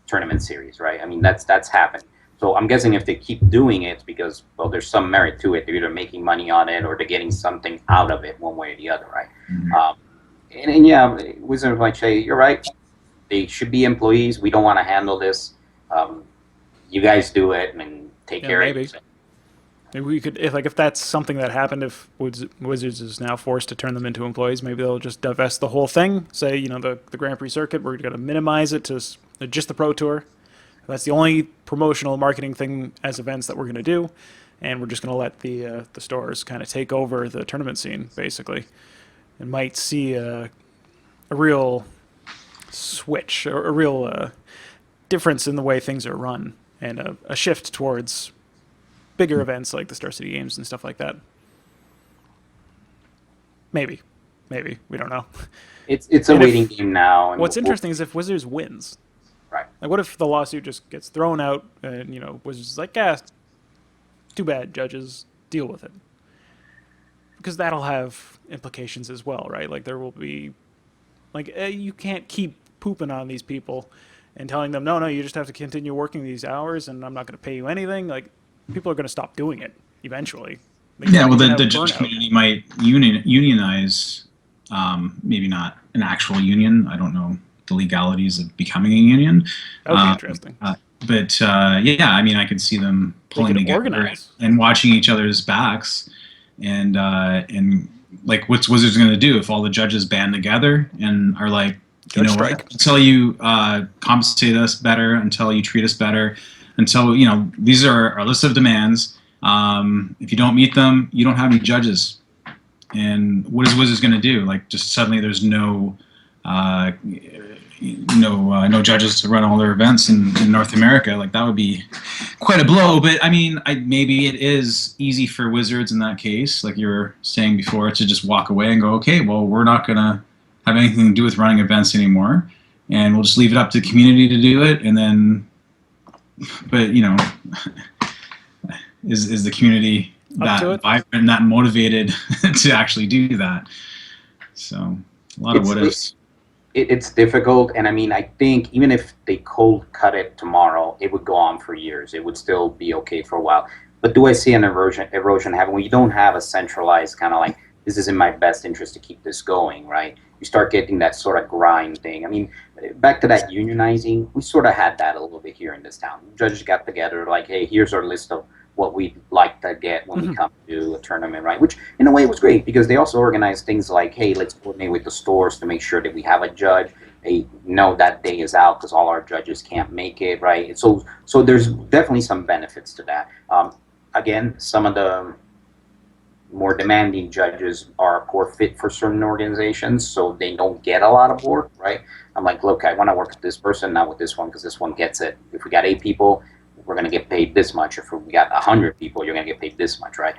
tournament series, right? I mean, that's happened. So I'm guessing if they keep doing it, because, well, there's some merit to it. They're either making money on it or they're getting something out of it one way or the other, right? And yeah, Wizards might say, you're right. They should be employees. We don't want to handle this. You guys do it and take care of it. Maybe we could, if that's something that happened, if Wizards is now forced to turn them into employees, maybe they'll just divest the whole thing. Say, you know, the Grand Prix circuit, we're going to minimize it to just the Pro Tour. That's the only promotional marketing thing as events that we're going to do, and we're just going to let the stores kind of take over the tournament scene, basically. And might see a real switch, or a real difference in the way things are run, and a shift towards bigger events like the Star City Games and stuff like that. Maybe we don't know. It's a waiting game now. And what's interesting is if Wizards wins. Right. Like, what if the lawsuit just gets thrown out and, you know, Wizards is like, too bad, judges, deal with it. Because that'll have implications as well, right? Like, there will be, like, you can't keep pooping on these people and telling them, no, you just have to continue working these hours and I'm not going to pay you anything. Like, people are going to stop doing it eventually. Yeah, well, the judge community might unionize, maybe not an actual union. I don't know the legalities of becoming a union. That would be interesting. But yeah, I mean, I could see them pulling together and watching each other's backs, and like, what's Wizards going to do if all the judges band together and are like, you know what, until you compensate us better, until you treat us better, until, you know, these are our list of demands. If you don't meet them, you don't have any judges. And what is Wizards going to do? Like, just suddenly there's no no judges to run all their events in North America. Like, that would be quite a blow. But I mean, maybe it is easy for Wizards in that case, like you were saying before, to just walk away and go, okay, well, we're not going to have anything to do with running events anymore, and we'll just leave it up to the community to do it. And then, but you know, is the community that vibrant and that motivated to actually do that? So a lot of what ifs. It's difficult, and I mean, I think even if they cold cut it tomorrow, it would go on for years. It would still be okay for a while. But do I see an erosion happening when you don't have a centralized kind of like, this is in my best interest to keep this going, right? You start getting that sort of grind thing. I mean, back to that unionizing, we sort of had that a little bit here in this town. Judges got together like, hey, here's our list of what we'd like to get when we come to a tournament, right? Which in a way was great because they also organized things like, hey, let's coordinate with the stores to make sure that we have a judge. They know that day is out because all our judges can't make it, right? So there's definitely some benefits to that. Again, some of the more demanding judges are a poor fit for certain organizations, so they don't get a lot of work, right? I'm like, look, I want to work with this person, not with this one, because this one gets it. If we got 8 people, we're going to get paid this much. If we got 100 people, you're going to get paid this much, right?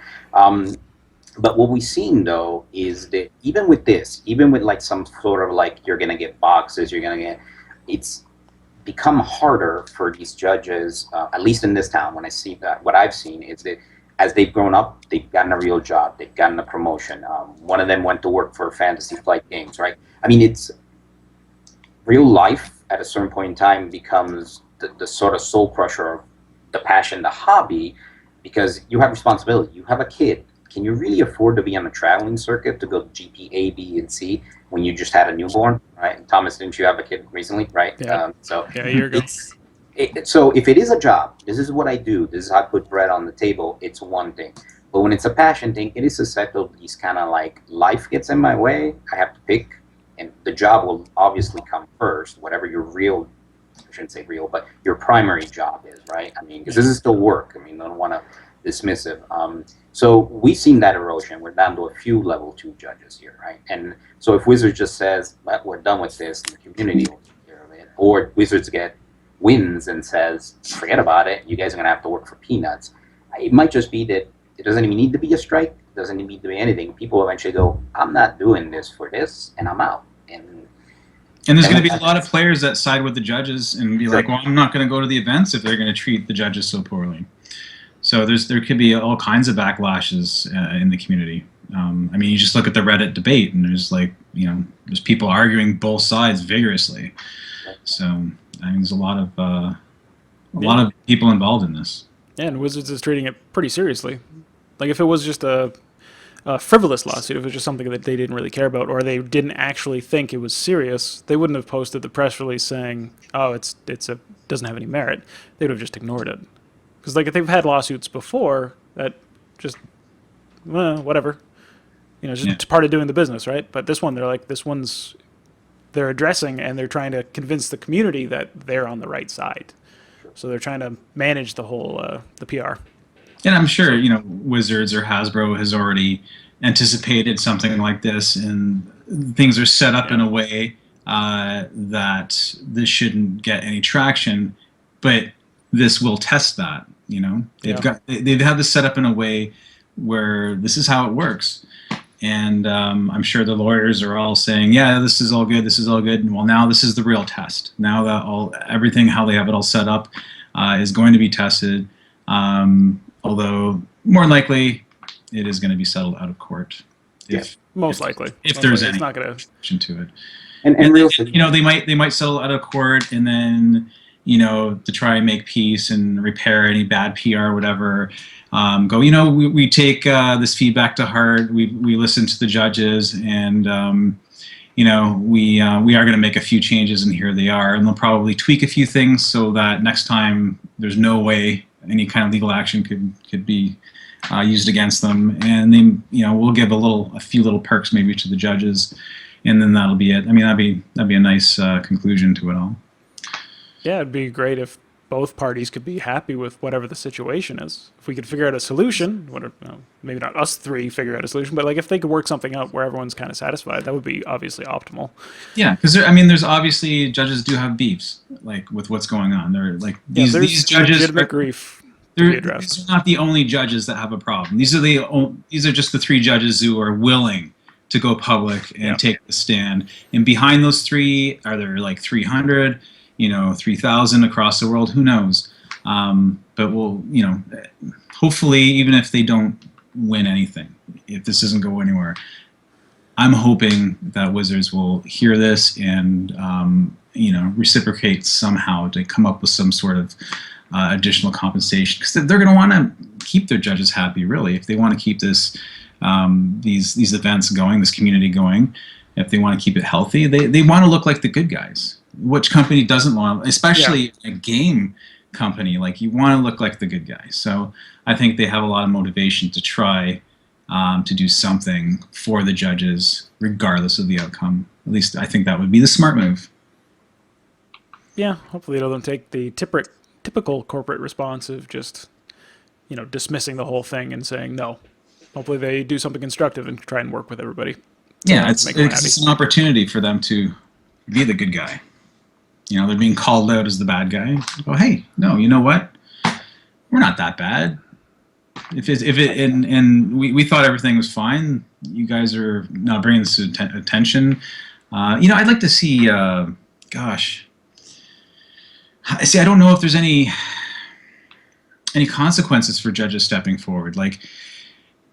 But what we've seen, though, is that even with this, even with like some sort of like you're going to get boxes, it's become harder for these judges, at least in this town, when I see that, what I've seen is that as they've grown up, they've gotten a real job, they've gotten a promotion. One of them went to work for Fantasy Flight Games, right? I mean, it's real life at a certain point in time becomes the sort of soul crusher of the passion, the hobby, because you have responsibility. You have a kid. Can you really afford to be on a traveling circuit to go to GP A, B, and C when you just had a newborn, right? Thomas, didn't you have a kid recently, right? Yeah. A year ago. So if it is a job, this is what I do, this is how I put bread on the table, it's one thing. But when it's a passion thing, it is susceptible to these kind of like, life gets in my way, I have to pick, and the job will obviously come first, whatever your real, I shouldn't say real, but your primary job is, right? I mean, because this is still work. I mean, I don't want to dismiss it. So we've seen that erosion. We're down to a few level 2 judges here, right? And so if Wizards just says, well, we're done with this, the community will take care of it, or Wizards wins and says, forget about it, you guys are going to have to work for peanuts. It might just be that it doesn't even need to be a strike, it doesn't even need to be anything. People eventually go, I'm not doing this for this, and I'm out. And there's going to be a lot of players that side with the judges and be like, well, I'm not going to go to the events if they're going to treat the judges so poorly. So there could be all kinds of backlashes in the community. I mean, you just look at the Reddit debate, and there's like, there's people arguing both sides vigorously. So I mean, there's a lot of people involved in this. Yeah, and Wizards is treating it pretty seriously. Like, if it was just a frivolous lawsuit, if it was just something that they didn't really care about, or they didn't actually think it was serious, they wouldn't have posted the press release saying, "Oh, it doesn't have any merit." They would have just ignored it. Because like, if they've had lawsuits before that just whatever, just part of doing the business, right? But this one, they're addressing, and they're trying to convince the community that they're on the right side. So they're trying to manage the whole the PR. And I'm sure Wizards or Hasbro has already anticipated something like this, and things are set up in a way that this shouldn't get any traction. But this will test that. They've had this set up in a way where this is how it works. And I'm sure the lawyers are all saying, yeah, this is all good, this is all good. And well, now this is the real test. Now that everything, how they have it all set up, is going to be tested. Although more likely it is going to be settled out of court. Most likely. If there's any connection to it. And they might settle out of court, and then to try and make peace and repair any bad PR or whatever. We take this feedback to heart. We listen to the judges, and we are going to make a few changes, and here they are. And they'll probably tweak a few things so that next time there's no way any kind of legal action could be used against them. And then we'll give a few little perks maybe to the judges, and then that'll be it. I mean, that'd be a nice conclusion to it all. Yeah, it'd be great if both parties could be happy with whatever the situation is. If we could figure out a solution, maybe not us three figure out a solution, but like if they could work something out where everyone's kind of satisfied, that would be obviously optimal. Yeah, because there's obviously judges do have beefs like with what's going on. They're like these judges legitimate grief. These are not the only judges that have a problem. These are just the 3 judges who are willing to go public and take the stand. And behind those 3, are there like 300, 3,000 across the world? Who knows? But we'll, hopefully, even if they don't win anything, if this doesn't go anywhere, I'm hoping that Wizards will hear this and, reciprocate somehow to come up with some sort of additional compensation, because they're going to want to keep their judges happy. Really, if they want to keep this these events going, this community going, if they want to keep it healthy, they want to look like the good guys. Which company doesn't want, especially a game company? Like, you want to look like the good guys. So I think they have a lot of motivation to try to do something for the judges, regardless of the outcome. At least I think that would be the smart move. Yeah, hopefully they don't take the typical corporate response of just, dismissing the whole thing and saying no. Hopefully they do something constructive and try and work with everybody. Yeah, it's an opportunity for them to be the good guy. They're being called out as the bad guy. Oh, hey, no, you know what? We're not that bad. We thought everything was fine. You guys are not bringing this to attention. I'd like to see. See, I don't know if there's any consequences for judges stepping forward. Like,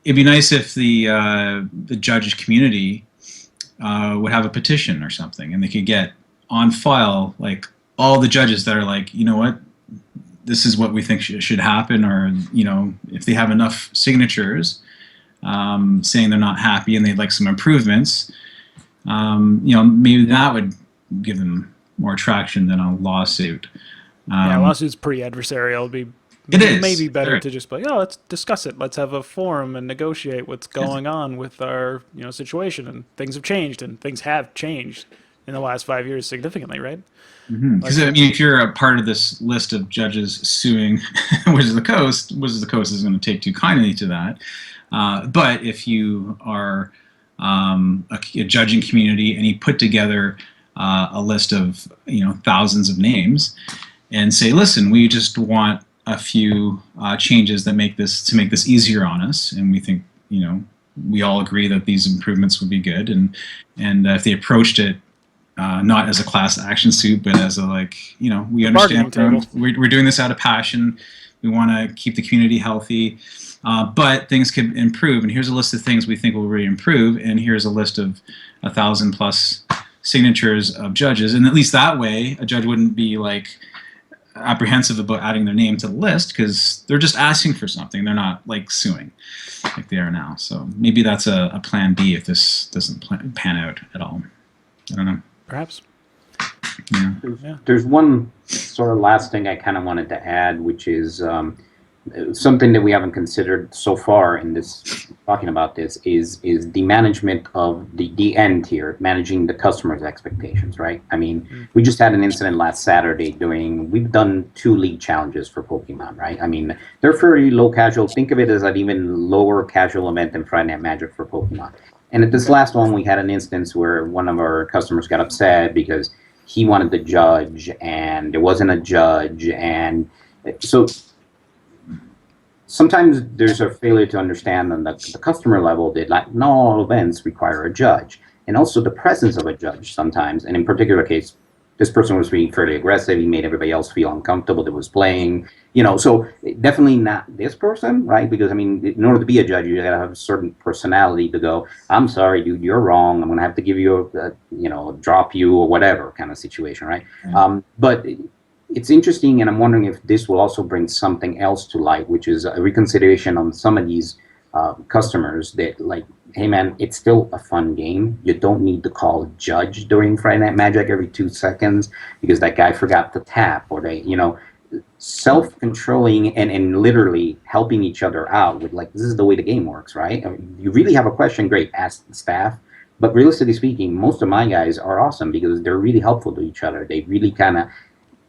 it'd be nice if the judge community would have a petition or something, and they could get on file like all the judges that are like, you know what, this is what we think should happen, or if they have enough signatures saying they're not happy and they'd like some improvements, maybe that would give them more traction than a lawsuit. A lawsuit's pretty adversarial. It is maybe better to just be like, let's discuss it. Let's have a forum and negotiate what's going on with our situation. And things have changed, and things have changed in the last 5 years significantly, right? Because if you're a part of this list of judges suing Wizards of the Coast isn't going to take too kindly to that. But if you are a judging community and you put together a list of thousands of names and say, listen, we just want a few changes that make this easier on us, and we think we all agree that these improvements would be good, and if they approached it not as a class action suit, but as a we understand we're doing this out of passion, we want to keep the community healthy, but things could improve, and here's a list of things we think will really improve, and here's a list of 1,000+ signatures of judges, and at least that way a judge wouldn't be apprehensive about adding their name to the list, because they're just asking for something. They're not suing like they are now. So maybe that's a plan B if this doesn't pan out at all. I don't know. Perhaps. Yeah. There's one sort of last thing I kind of wanted to add, which is something that we haven't considered so far in this, talking about this, is the management of the end tier, managing the customer's expectations, right? I mean, we just had an incident last Saturday we've done 2 league challenges for Pokemon, right? I mean, they're fairly low casual. Think of it as an even lower casual event than Friday Night Magic for Pokemon. And at this last one, we had an instance where one of our customers got upset because he wanted the judge and there wasn't a judge, and so sometimes there's a failure to understand on the customer level that not all events require a judge, and also the presence of a judge sometimes. And in particular case, this person was being fairly aggressive. He made everybody else feel uncomfortable that was playing. So definitely not this person, right? Because in order to be a judge, you gotta have a certain personality to go, I'm sorry, dude, you're wrong. I'm gonna have to give you drop you or whatever kind of situation, right? But it's interesting, and I'm wondering if this will also bring something else to light, which is a reconsideration on some of these customers that hey man, it's still a fun game. You don't need to call a judge during Friday Night Magic every 2 seconds because that guy forgot to tap, or they, self-controlling and literally helping each other out with this is the way the game works, right? You really have a question, great, ask the staff. But realistically speaking, most of my guys are awesome because they're really helpful to each other. They really kind of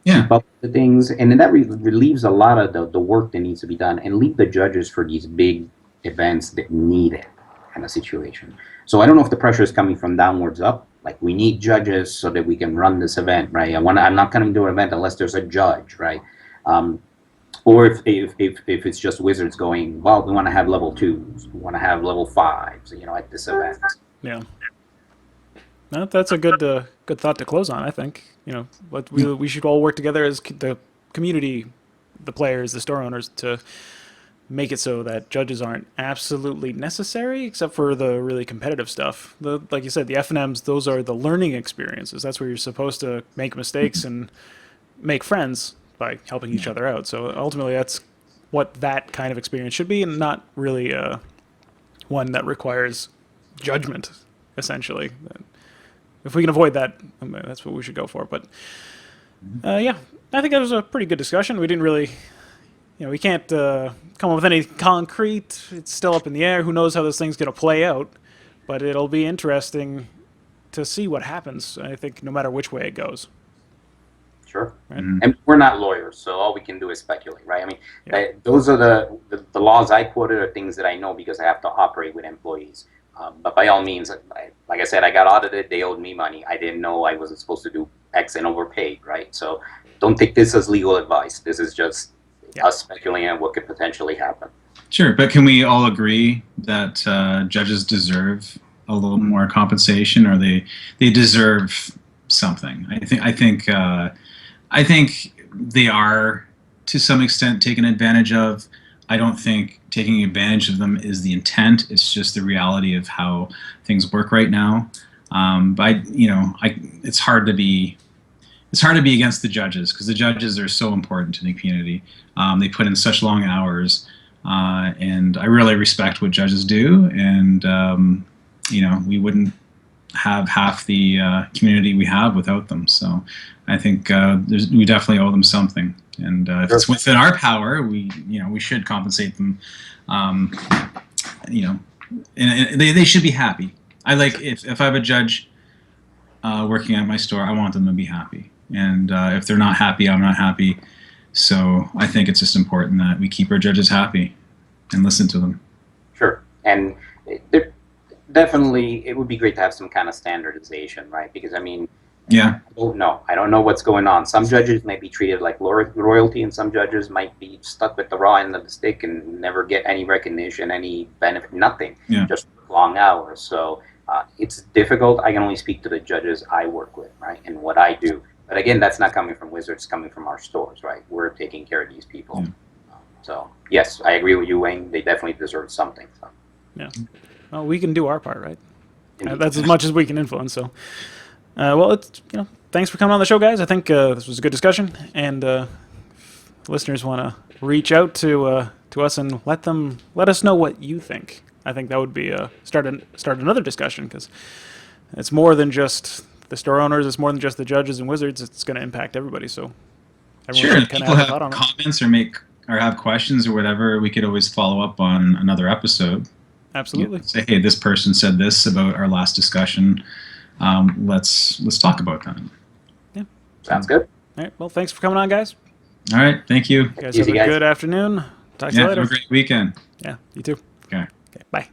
Yeah. keep up with the things, and then that relieves a lot of the work that needs to be done, and leave the judges for these big events that need it kind of situation. So I don't know if the pressure is coming from downwards up, like we need judges so that we can run this event, right? I'm not coming to an event unless there's a judge, right? Or if it's just wizards going, well, we want to have level 2s, we want to have level 5s, at this event. Yeah. No, that's a good thought to close on. I think we should all work together as the community, the players, the store owners, to make it so that judges aren't absolutely necessary, except for the really competitive stuff. Like you said, the F&Ms, those are the learning experiences. That's where you're supposed to make mistakes and make friends by helping each other out. So ultimately, that's what that kind of experience should be, and not really one that requires judgment, essentially. If we can avoid that, that's what we should go for. But yeah, I think that was a pretty good discussion. We didn't really, we can't come up with any concrete. It's still up in the air. Who knows how this thing's going to play out? But it'll be interesting to see what happens, I think, no matter which way it goes. Sure. Right? And we're not lawyers, so all we can do is speculate, right? I mean, those are the laws I quoted are things that I know because I have to operate with employees. But by all means, like I said, I got audited. They owed me money. I didn't know I wasn't supposed to do X and overpaid, right? So don't take this as legal advice. This is just us speculating on what could potentially happen. Sure, but can we all agree that judges deserve a little more compensation, or they deserve something? I think they are to some extent taken advantage of. I don't think taking advantage of them is the intent. It's just the reality of how things work right now. But it's hard to be against the judges, because the judges are so important to the community. They put in such long hours, and I really respect what judges do. And we wouldn't have half the community we have without them. So I think we definitely owe them something. And if it's within our power, we should compensate them. And they should be happy. I like if I have a judge working at my store, I want them to be happy. And if they're not happy, I'm not happy. So I think it's just important that we keep our judges happy and listen to them. Sure. And definitely, it would be great to have some kind of standardization, right? Because I don't know what's going on. Some judges may be treated like royalty, and some judges might be stuck with the raw end of the stick and never get any recognition, any benefit, nothing, just long hours. So it's difficult. I can only speak to the judges I work with, right, and what I do. But again, that's not coming from Wizards, coming from our stores, right? We're taking care of these people. So yes, I agree with you, Wayne. They definitely deserve something. So. Yeah. Well, we can do our part, right? That's as much as we can influence. So. Well, it's thanks for coming on the show, guys. I think this was a good discussion, and if listeners want to reach out to us and let us know what you think. I think that would be start another discussion, because it's more than just the store owners. It's more than just the judges and wizards. It's going to impact everybody. So sure, if people have comments or have questions or whatever, we could always follow up on another episode. Absolutely. Say, hey, this person said this about our last discussion. Let's talk about that. Yeah, sounds good. All right. Well, thanks for coming on, guys. All right. Thank you. You guys have a good afternoon. Talk to you later. Have a great weekend. Yeah, you too. Okay. Bye.